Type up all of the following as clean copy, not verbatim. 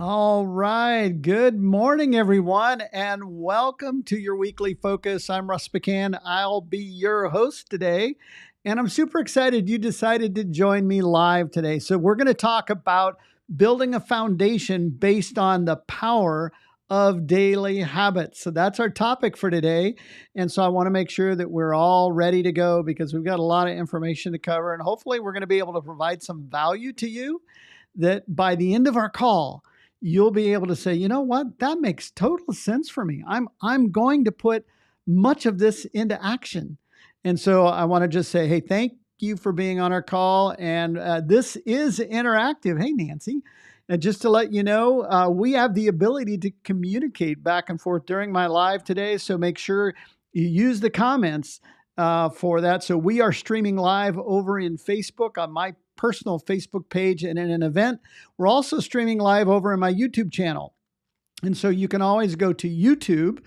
All right. Good morning, everyone, and welcome to your weekly focus. I'm Russ McCann. I'll be your host today, and I'm super excited you decided to join me live today. So, we're going to talk about building a foundation based on the power of daily habits. So, that's our topic for today. And so, I want to make sure that we're all ready to go because we've got a lot of information to cover, and hopefully, we're going to be able to provide some value to you that by the end of our call, you'll be able to say, you know what, that makes total sense for me. I'm going to put much of this into action. And so I want to just say, hey, thank you for being on our call. And this is interactive. Hey, Nancy. And just to let you know, we have the ability to communicate back and forth during my live today. So make sure you use the comments for that. So we are streaming live over in Facebook on my personal Facebook page and in an event. We're also streaming live over in my YouTube channel. And so you can always go to YouTube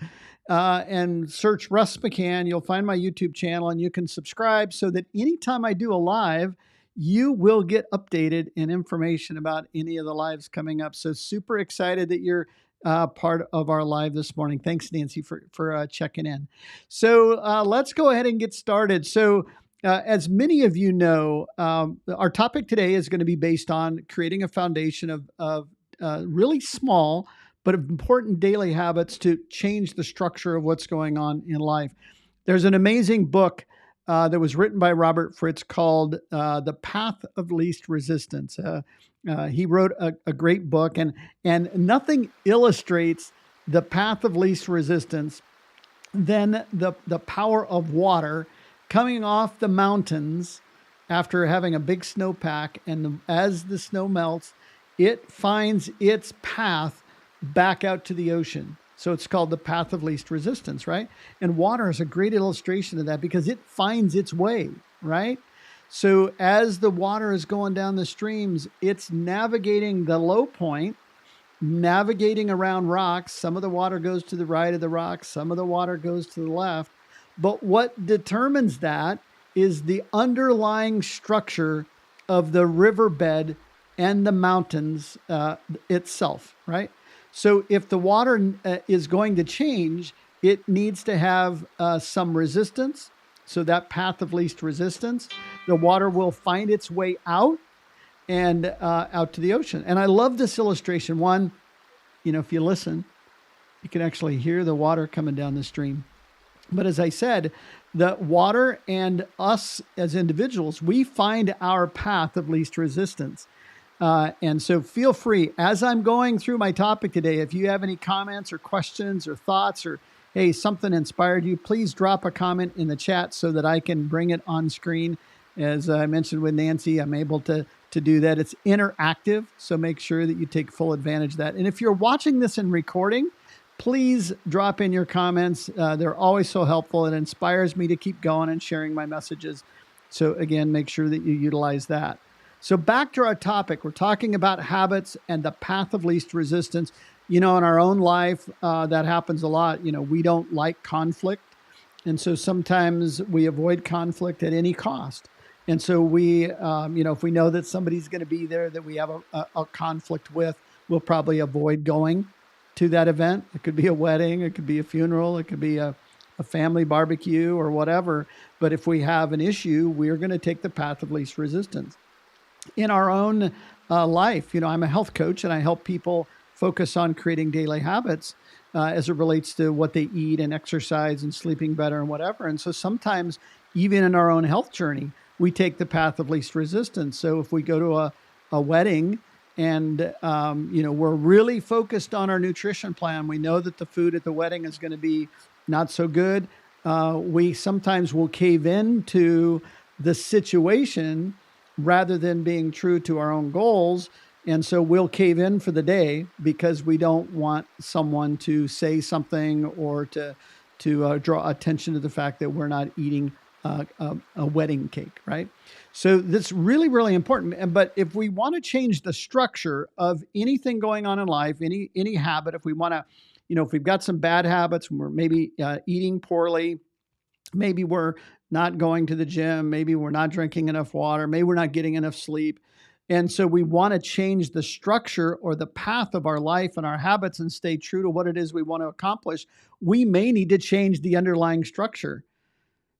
and search Russ McCann. You'll find my YouTube channel and you can subscribe so that anytime I do a live, you will get updated and information about any of the lives coming up. So super excited that you're part of our live this morning. Thanks, Nancy, for checking in. So let's go ahead and get started. So as many of you know, our topic today is going to be based on creating a foundation of really small but important daily habits to change the structure of what's going on in life. There's an amazing book that was written by Robert Fritz called The Path of Least Resistance. He wrote a great book, and nothing illustrates the path of least resistance than the power of water coming off the mountains after having a big snowpack. And as the snow melts, it finds its path back out to the ocean. So it's called the path of least resistance, right? And water is a great illustration of that because it finds its way, right? So as the water is going down the streams, it's navigating the low point, navigating around rocks. Some of the water goes to the right of the rocks, some of the water goes to the left. But what determines that is the underlying structure of the riverbed and the mountains itself, right? So if the water is going to change, it needs to have some resistance. So that path of least resistance, the water will find its way out and out to the ocean. And I love this illustration. One, if you listen, you can actually hear the water coming down the stream. But as I said, the water and us as individuals, we find our path of least resistance. And so feel free, as I'm going through my topic today, if you have any comments or questions or thoughts or, hey, something inspired you, please drop a comment in the chat so that I can bring it on screen. As I mentioned with Nancy, I'm able to do that. It's interactive, so make sure that you take full advantage of that. And if you're watching this in recording, please drop in your comments. They're always so helpful. It inspires me to keep going and sharing my messages. So again, make sure that you utilize that. So back to our topic, we're talking about habits and the path of least resistance. In our own life, that happens a lot. We don't like conflict. And so sometimes we avoid conflict at any cost. And so we, if we know that somebody's going to be there that we have a conflict with, we'll probably avoid going to that event. It could be a wedding, it could be a funeral, it could be a family barbecue or whatever. But if we have an issue, we're going to take the path of least resistance. In our own life, I'm a health coach and I help people focus on creating daily habits as it relates to what they eat and exercise and sleeping better and whatever. And so sometimes even in our own health journey, we take the path of least resistance. So if we go to a wedding and, we're really focused on our nutrition plan, we know that the food at the wedding is going to be not so good. We sometimes will cave into the situation rather than being true to our own goals. And so we'll cave in for the day because we don't want someone to say something or to draw attention to the fact that we're not eating a wedding cake, right? So that's really, really important. But if we want to change the structure of anything going on in life, any habit, if we want to, if we've got some bad habits, we're maybe eating poorly, maybe we're not going to the gym, maybe we're not drinking enough water, maybe we're not getting enough sleep, And so we want to change the structure or the path of our life and our habits and stay true to what it is we want to accomplish. We may need to change the underlying structure.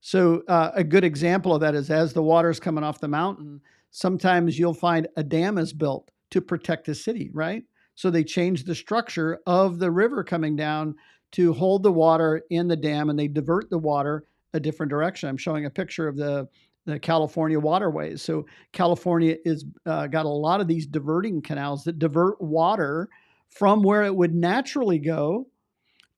So a good example of that is as the water's coming off the mountain, sometimes you'll find a dam is built to protect the city, right? So they change the structure of the river coming down to hold the water in the dam, and they divert the water a different direction. I'm showing a picture of the California waterways. So California is got a lot of these diverting canals that divert water from where it would naturally go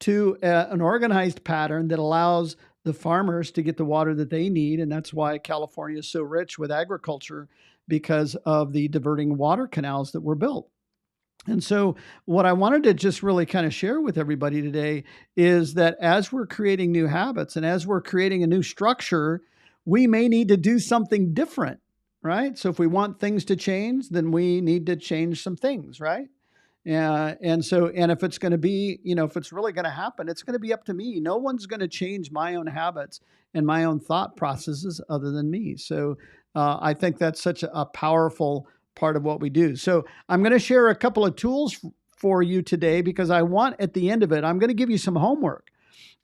to an organized pattern that allows the farmers to get the water that they need. And that's why California is so rich with agriculture, because of the diverting water canals that were built. And so, what I wanted to just really kind of share with everybody today is that as we're creating new habits and as we're creating a new structure, we may need to do something different, right? So, if we want things to change, then we need to change some things, right? And if it's going to be, if it's really going to happen, it's going to be up to me. No one's going to change my own habits and my own thought processes other than me. So I think that's such a powerful part of what we do. So I'm going to share a couple of tools for you today, because I want, at the end of it, I'm going to give you some homework.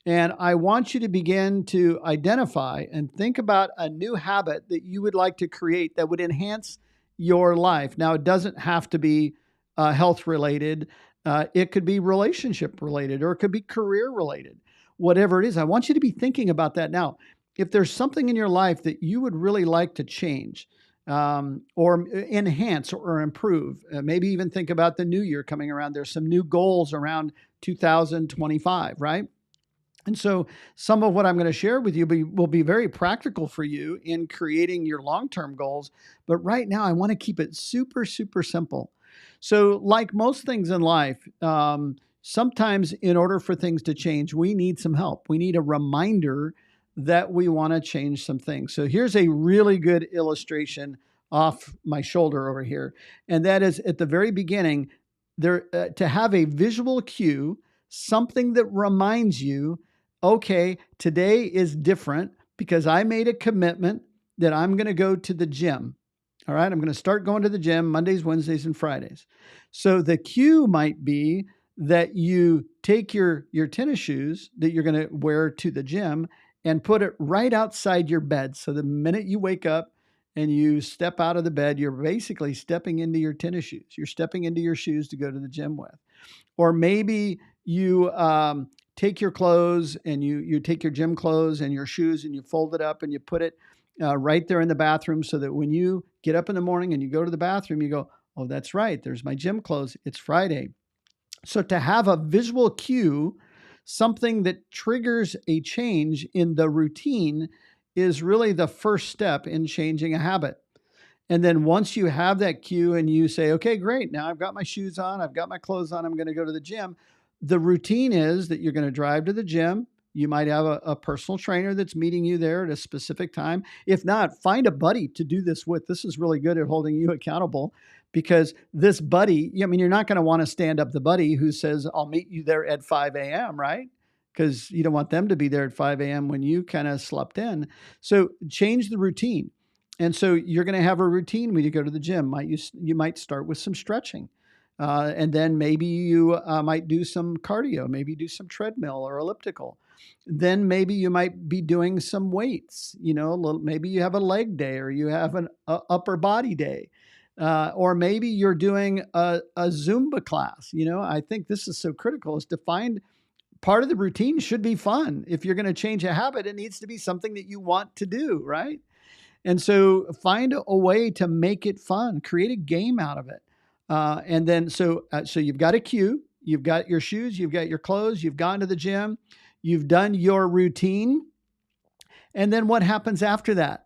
And I want you to begin to identify and think about a new habit that you would like to create that would enhance your life. Now, it doesn't have to be health related. It could be relationship related, or it could be career related. Whatever it is, I want you to be thinking about that now. If there's something in your life that you would really like to change, or enhance or improve, maybe even think about the new year coming around. There's some new goals around 2025, right? And so some of what I'm going to share with you will be very practical for you in creating your long-term goals. But right now, I want to keep it super, super simple. So like most things in life, sometimes in order for things to change, we need some help. We need a reminder that we want to change some things. So here's a really good illustration off my shoulder over here. And that is, at the very beginning, to have a visual cue, something that reminds you, okay, today is different because I made a commitment that I'm going to go to the gym. All right, I'm going to start going to the gym Mondays, Wednesdays, and Fridays. So the cue might be that you take your tennis shoes that you're going to wear to the gym and put it right outside your bed. So the minute you wake up and you step out of the bed, you're basically stepping into your tennis shoes. You're stepping into your shoes to go to the gym with. Or maybe you take your clothes and you take your gym clothes and your shoes and you fold it up and you put it right there in the bathroom, so that when you get up in the morning and you go to the bathroom, you go, oh, that's right, there's my gym clothes. It's Friday. So to have a visual cue, something that triggers a change in the routine, is really the first step in changing a habit. And then once you have that cue and you say, okay, great, now I've got my shoes on, I've got my clothes on, I'm going to go to the gym. The routine is that you're going to drive to the gym. You might have a personal trainer that's meeting you there at a specific time. If not, find a buddy to do this with. This is really good at holding you accountable, because this buddy, you're not going to want to stand up the buddy who says, I'll meet you there at 5 a.m., right? Because you don't want them to be there at 5 a.m. when you kind of slept in. So change the routine. And so you're going to have a routine when you go to the gym. You might start with some stretching. And then maybe you might do some cardio, maybe do some treadmill or elliptical. Then maybe you might be doing some weights, maybe you have a leg day, or you have an upper body day. Or maybe you're doing a Zumba class. I think this is so critical, is to find part of the routine should be fun. If you're going to change a habit, it needs to be something that you want to do, right? And so find a way to make it fun, create a game out of it. And then, so you've got a cue, you've got your shoes, you've got your clothes, you've gone to the gym, you've done your routine. And then what happens after that,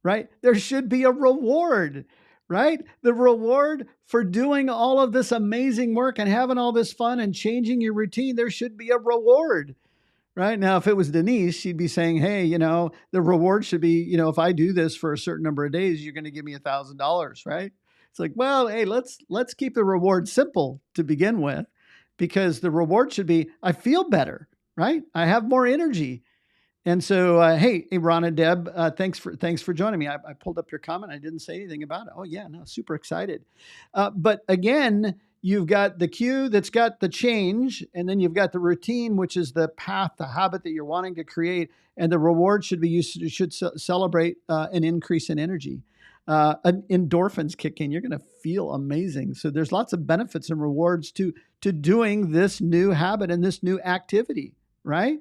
right? There should be a reward, right? The reward for doing all of this amazing work and having all this fun and changing your routine, there should be a reward, right? Now, if it was Denise, she'd be saying, hey, the reward should be, if I do this for a certain number of days, you're going to give me $1,000, right? It's like, well, hey, let's keep the reward simple to begin with, because the reward should be, I feel better, right? I have more energy. And so, hey, Ron and Deb, thanks for joining me. I pulled up your comment. I didn't say anything about it. Oh yeah, no, super excited. But again, you've got the cue that's got the change, and then you've got the routine, which is the path, the habit that you're wanting to create, and the reward should be used. You should celebrate an increase in energy. Endorphins kick in. You're going to feel amazing. So there's lots of benefits and rewards to doing this new habit and this new activity, right?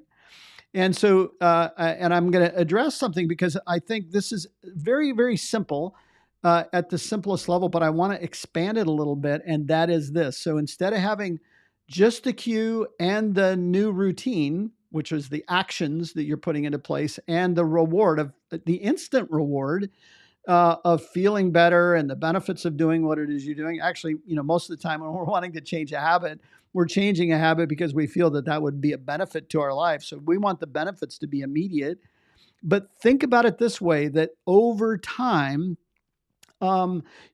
And so, and I'm going to address something because I think this is very, very simple at the simplest level, but I want to expand it a little bit. And that is this. So instead of having just the cue and the new routine, which is the actions that you're putting into place, and the reward of the instant reward of feeling better and the benefits of doing what it is you're doing. Actually, most of the time when we're wanting to change a habit, we're changing a habit because we feel that would be a benefit to our life. So we want the benefits to be immediate. But think about it this way, that over time,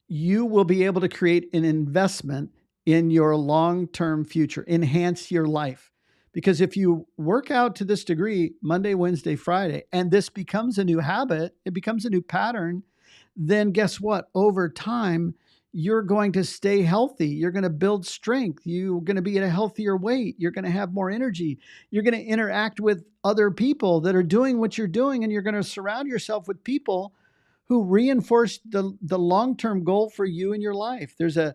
you will be able to create an investment in your long-term future, enhance your life. Because if you work out to this degree, Monday, Wednesday, Friday, and this becomes a new habit, it becomes a new pattern, then guess what? Over time, you're going to stay healthy. You're going to build strength. You're going to be at a healthier weight. You're going to have more energy. You're going to interact with other people that are doing what you're doing, and you're going to surround yourself with people who reinforce the long-term goal for you in your life. There's a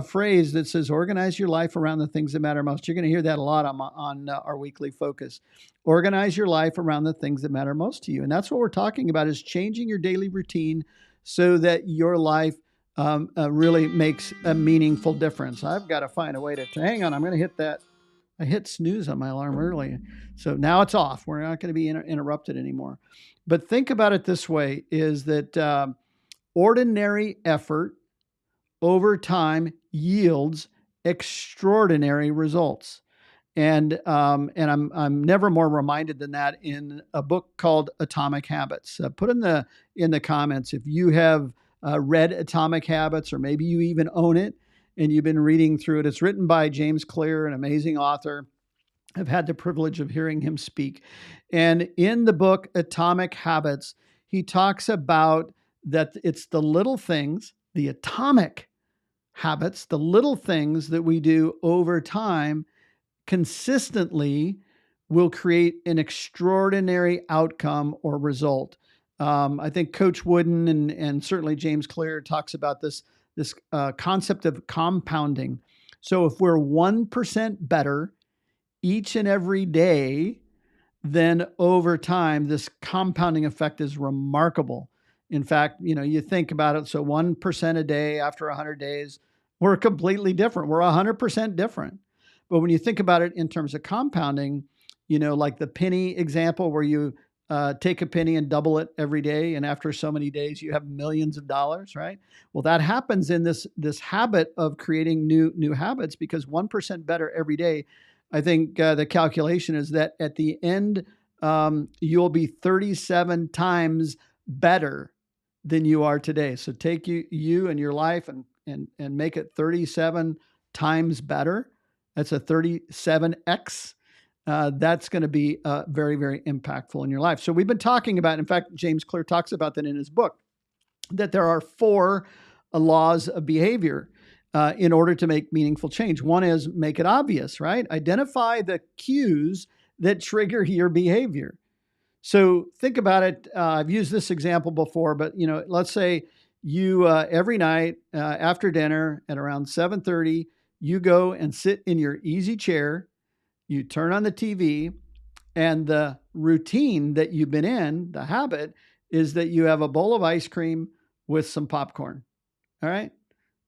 phrase that says, organize your life around the things that matter most. You're going to hear that a lot on our weekly focus. Organize your life around the things that matter most to you. And that's what we're talking about, is changing your daily routine so that your life really makes a meaningful difference. I've got to find a way to hang on. I'm going to hit that. I hit snooze on my alarm early. So now it's off. We're not going to be interrupted anymore. But think about it this way, is that ordinary effort over time yields extraordinary results. And I'm never more reminded than that in a book called Atomic Habits. Put in the comments if you have read Atomic Habits, or maybe you even own it and you've been reading through it. It's written by James Clear, an amazing author. I've had the privilege of hearing him speak. And in the book Atomic Habits, he talks about that it's the little things, the atomic habits, the little things that we do over time consistently will create an extraordinary outcome or result. I think Coach Wooden and certainly James Clear talks about this concept of compounding. So if we're 1% better each and every day, then over time, this compounding effect is remarkable. In fact, you think about it. So 1% a day after 100 days, we're completely different. We're 100% different. But when you think about it in terms of compounding, like the penny example, where you take a penny and double it every day, and after so many days, you have millions of dollars, right? Well, that happens in this habit of creating new habits, because 1% better every day. I think the calculation is that at the end, you'll be 37 times better than you are today. So take you and your life and make it 37 times better. That's a 37x. That's going to be very, very impactful in your life. So we've been talking about, in fact, James Clear talks about that in his book, that there are 4 laws of behavior in order to make meaningful change. One is make it obvious, right? Identify the cues that trigger your behavior. So think about it. I've used this example before, but let's say you every night after dinner at around 7:30, you go and sit in your easy chair. You turn on the TV, and the routine that you've been in, the habit, is that you have a bowl of ice cream with some popcorn. All right.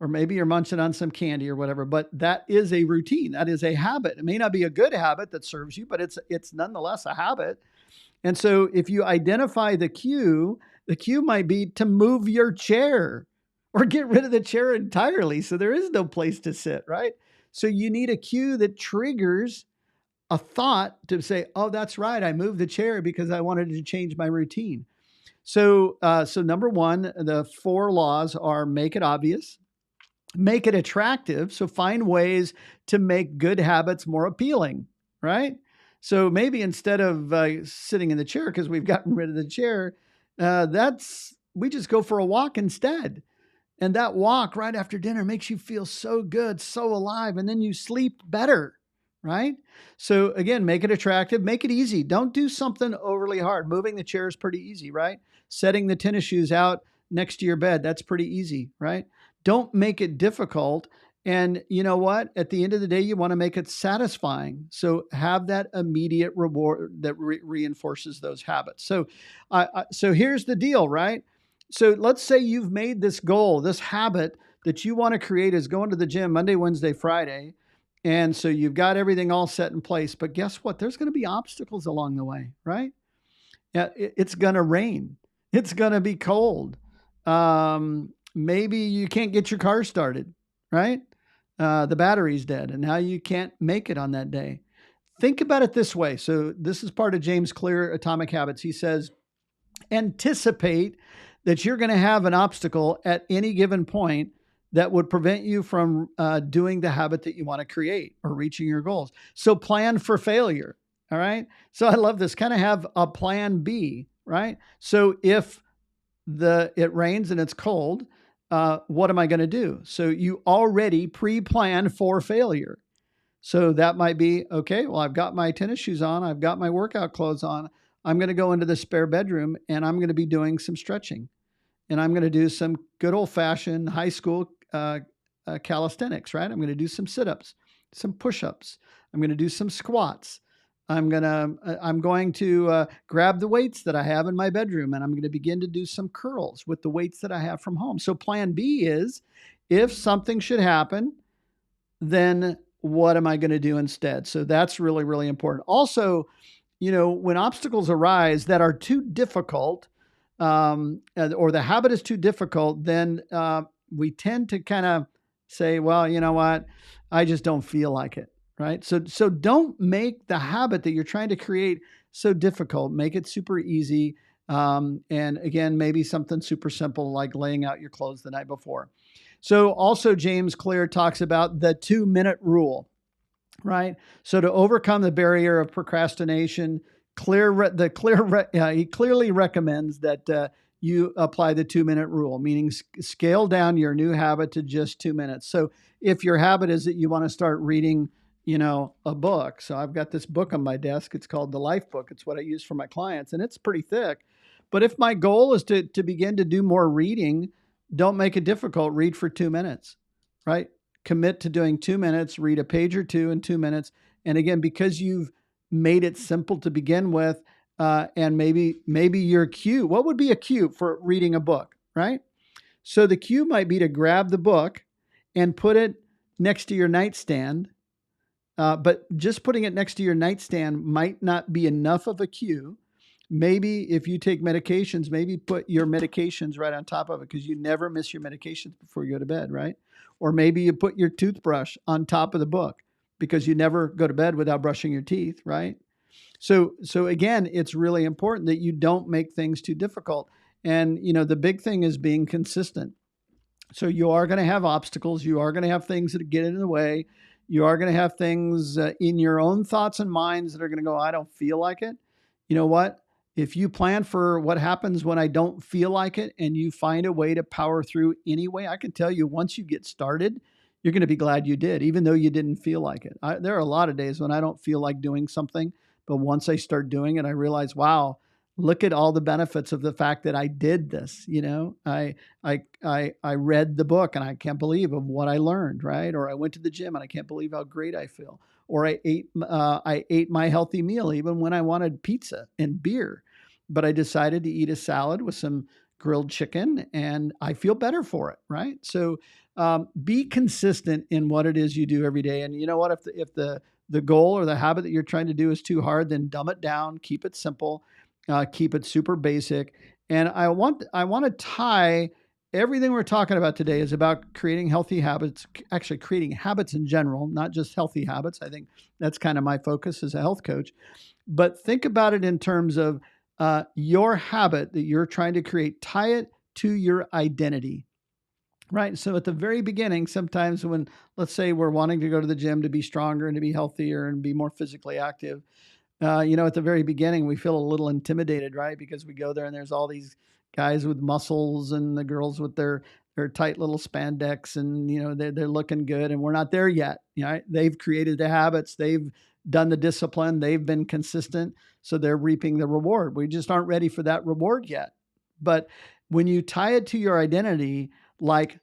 Or maybe you're munching on some candy or whatever, but that is a routine. That is a habit. It may not be a good habit that serves you, but it's nonetheless a habit. And so if you identify the cue might be to move your chair or get rid of the chair entirely. So there is no place to sit, right? So you need a cue that triggers a thought to say, oh, that's right, I moved the chair because I wanted to change my routine. So number one, the 4 laws are: make it obvious, make it attractive. So find ways to make good habits more appealing, right? So maybe instead of sitting in the chair because we've gotten rid of the chair, we just go for a walk instead. And that walk right after dinner makes you feel so good, so alive, and then you sleep better, right? So again, make it attractive, make it easy. Don't do something overly hard. Moving the chair is pretty easy, right? Setting the tennis shoes out next to your bed, that's pretty easy, right? Don't make it difficult. And you know what? At the end of the day, you want to make it satisfying. So have that immediate reward that reinforces those habits. So here's the deal, right? So let's say you've made this goal, this habit that you want to create is going to the gym Monday, Wednesday, Friday. And so you've got everything all set in place. But guess what? There's going to be obstacles along the way, right? Yeah, it's going to rain. It's going to be cold. Maybe you can't get your car started, right? The battery's dead and now you can't make it on that day. Think about it this way. So this is part of James Clear, Atomic Habits. He says, anticipate that you're going to have an obstacle at any given point that would prevent you from doing the habit that you want to create or reaching your goals. So plan for failure. All right. So I love this. Kind of have a plan B, right? So if it rains and it's cold, what am I going to do? So you already pre-plan for failure. So that might be, okay, well, I've got my tennis shoes on. I've got my workout clothes on. I'm going to go into the spare bedroom and I'm going to be doing some stretching. And I'm going to do some good old-fashioned high school calisthenics, right? I'm going to do some sit-ups, some push-ups. I'm going to do some squats. I'm going to grab the weights that I have in my bedroom and I'm going to begin to do some curls with the weights that I have from home. So plan B is, if something should happen, then what am I going to do instead? So that's really, really important. Also, when obstacles arise that are too difficult, or the habit is too difficult, then we tend to kind of say, well, you know what? I just don't feel like it. Right. So don't make the habit that you're trying to create so difficult. Make it super easy. And again, maybe something super simple like laying out your clothes the night before. So also James Clear talks about the 2-minute rule, right? So to overcome the barrier of procrastination, he clearly recommends that you apply the 2-minute rule, meaning scale down your new habit to just 2 minutes. So if your habit is that you want to start reading a book. So I've got this book on my desk. It's called The Life Book. It's what I use for my clients and it's pretty thick. But if my goal is to begin to do more reading, don't make it difficult. Read for 2 minutes, right? Commit to doing 2 minutes, read a page or two in 2 minutes. And again, because you've made it simple to begin with, and maybe your cue, what would be a cue for reading a book, right? So the cue might be to grab the book and put it next to your nightstand. But just putting it next to your nightstand might not be enough of a cue. Maybe if you take medications, maybe put your medications right on top of it because you never miss your medications before you go to bed, right? Or maybe you put your toothbrush on top of the book because you never go to bed without brushing your teeth, right? So again, it's really important that you don't make things too difficult. And, the big thing is being consistent. So you are going to have obstacles. You are going to have things that get in the way. You are going to have things in your own thoughts and minds that are going to go, I don't feel like it. You know what? If you plan for what happens when I don't feel like it and you find a way to power through anyway, I can tell you once you get started, you're going to be glad you did, even though you didn't feel like it. There are a lot of days when I don't feel like doing something, but once I start doing it, I realize, wow, look at all the benefits of the fact that I did this. I read the book and I can't believe of what I learned, right? Or I went to the gym and I can't believe how great I feel. Or I ate my healthy meal even when I wanted pizza and beer, but I decided to eat a salad with some grilled chicken and I feel better for it, right? So be consistent in what it is you do every day. And you know what? If the goal or the habit that you're trying to do is too hard, then dumb it down, keep it simple. Keep it super basic. And I want to tie everything we're talking about today is about creating healthy habits, actually creating habits in general, not just healthy habits. I think that's kind of my focus as a health coach. But think about it in terms of your habit that you're trying to create, tie it to your identity, right? So at the very beginning, sometimes when, let's say we're wanting to go to the gym to be stronger and to be healthier and be more physically active, At the very beginning, we feel a little intimidated, right? Because we go there and there's all these guys with muscles and the girls with their tight little spandex, and they're looking good, and we're not there yet. They've created the habits, they've done the discipline, they've been consistent, so they're reaping the reward. We just aren't ready for that reward yet. But when you tie it to your identity, like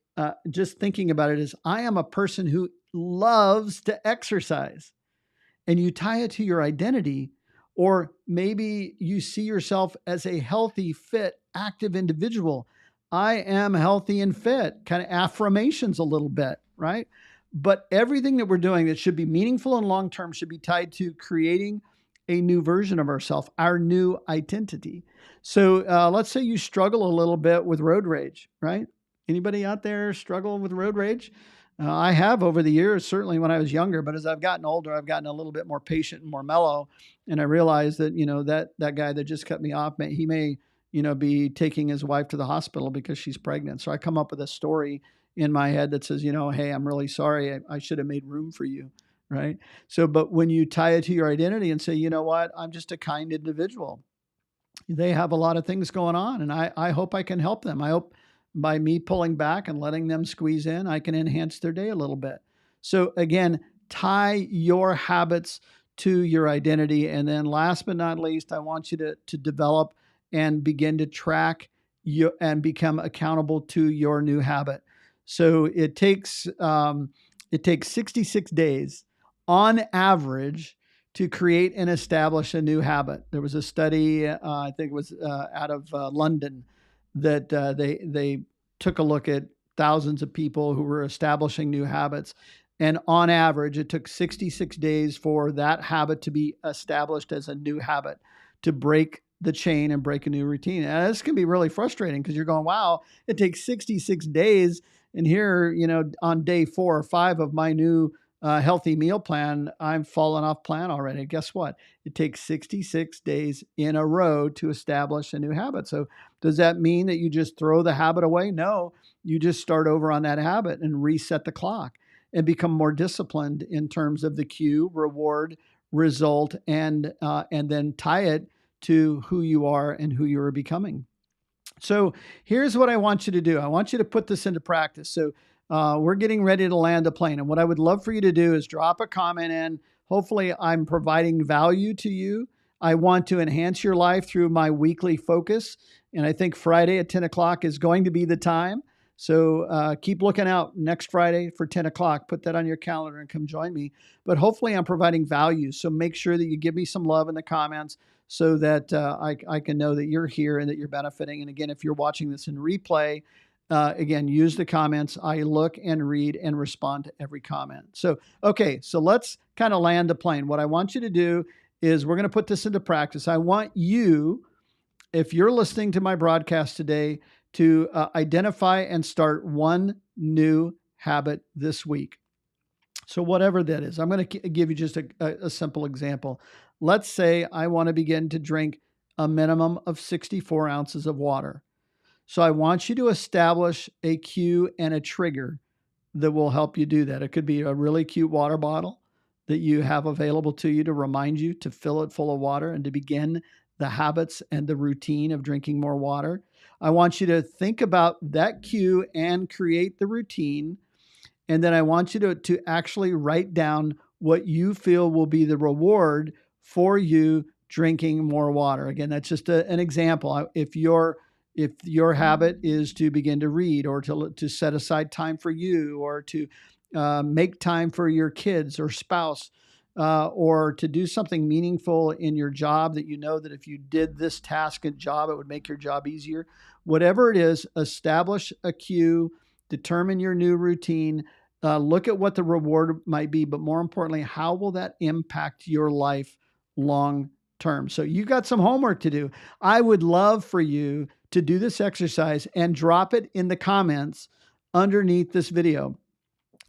just thinking about it is, I am a person who loves to exercise, and you tie it to your identity, or maybe you see yourself as a healthy, fit, active individual. I am healthy and fit, kind of affirmations a little bit, right? But everything that we're doing that should be meaningful and long term should be tied to creating a new version of ourselves, our new identity. So let's say you struggle a little bit with road rage, right? Anybody out there struggle with road rage? I have over the years, certainly when I was younger, but as I've gotten older, I've gotten a little bit more patient and more mellow. And I realized that, that guy that just cut me off, he may, be taking his wife to the hospital because she's pregnant. So I come up with a story in my head that says, hey, I'm really sorry. I should have made room for you. Right. So, but when you tie it to your identity and say, you know what, I'm just a kind individual. They have a lot of things going on, and I hope I can help them. I hope by me pulling back and letting them squeeze in, I can enhance their day a little bit. So again, tie your habits to your identity. And then last but not least, I want you to develop and begin to track you and become accountable to your new habit. So it takes 66 days on average to create and establish a new habit. There was a study, I think it was out of London, that they took a look at thousands of people who were establishing new habits. And on average, it took 66 days for that habit to be established as a new habit, to break the chain and break a new routine. And this can be really frustrating because you're going, wow, it takes 66 days. And here, on day 4 or 5 of my new healthy meal plan, I'm falling off plan already. Guess what? It takes 66 days in a row to establish a new habit. So does that mean that you just throw the habit away? No, you just start over on that habit and reset the clock and become more disciplined in terms of the cue, reward, result, and then tie it to who you are and who you are becoming. So here's what I want you to do. I want you to put this into practice. So we're getting ready to land a plane. And what I would love for you to do is drop a comment in. Hopefully I'm providing value to you. I want to enhance your life through my weekly focus. And I think Friday at 10 o'clock is going to be the time. So keep looking out next Friday for 10 o'clock. Put that on your calendar and come join me. But hopefully I'm providing value. So make sure that you give me some love in the comments so that I can know that you're here and that you're benefiting. And again, if you're watching this in replay, again, use the comments. I look and read and respond to every comment. So, okay, so let's kind of land the plane. What I want you to do is we're going to put this into practice. I want you, if you're listening to my broadcast today, to identify and start one new habit this week. So whatever that is, I'm going to give you just a simple example. Let's say I want to begin to drink a minimum of 64 ounces of water. So I want you to establish a cue and a trigger that will help you do that. It could be a really cute water bottle that you have available to you to remind you to fill it full of water and to begin the habits and the routine of drinking more water. I want you to think about that cue and create the routine. And then I want you to actually write down what you feel will be the reward for you drinking more water. Again, that's just an example. If your habit is to begin to read, or to set aside time for you, or to make time for your kids or spouse, or to do something meaningful in your job that you know that if you did this task and job, it would make your job easier. Whatever it is, establish a cue, determine your new routine, look at what the reward might be, but more importantly, how will that impact your life long term? So you got some homework to do. I would love for you to do this exercise and drop it in the comments underneath this video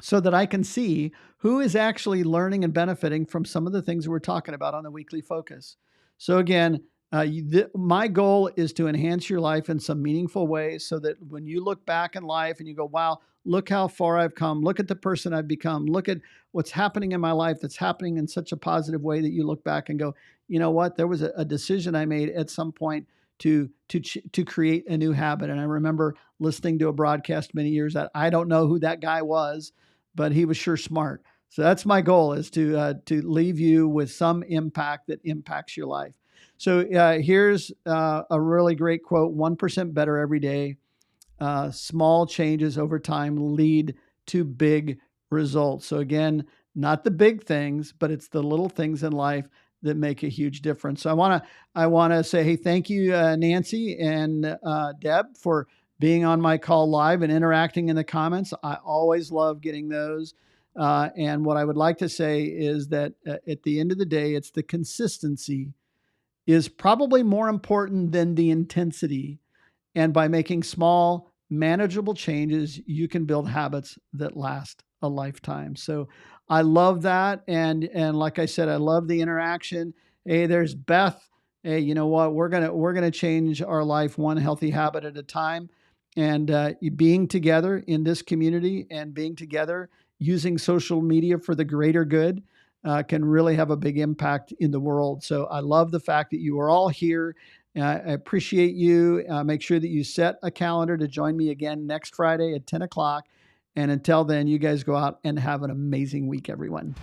so that I can see who is actually learning and benefiting from some of the things we're talking about on the weekly focus. So again, My goal is to enhance your life in some meaningful ways so that when you look back in life and you go, wow, look how far I've come. Look at the person I've become. Look at what's happening in my life that's happening in such a positive way that you look back and go, you know what? There was a decision I made at some point to create a new habit. And I remember listening to a broadcast many years that I don't know who that guy was, but he was sure smart. So that's my goal, is to leave you with some impact that impacts your life. So here's a really great quote: 1% better every day. Small changes over time lead to big results. So again, not the big things, but it's the little things in life that make a huge difference. So I want to say, hey, thank you, Nancy and Deb, for being on my call live and interacting in the comments. I always love getting those. And what I would like to say is that at the end of the day, it's the consistency is probably more important than the intensity. And by making small, manageable changes, you can build habits that last a lifetime. So I love that. And like I said, I love the interaction. Hey, there's Beth. Hey, you know what? We're gonna change our life one healthy habit at a time. And being together in this community and being together using social media for the greater good can really have a big impact in the world. So I love the fact that you are all here. I appreciate you. Make sure that you set a calendar to join me again next Friday at 10 o'clock. And until then, you guys go out and have an amazing week, everyone.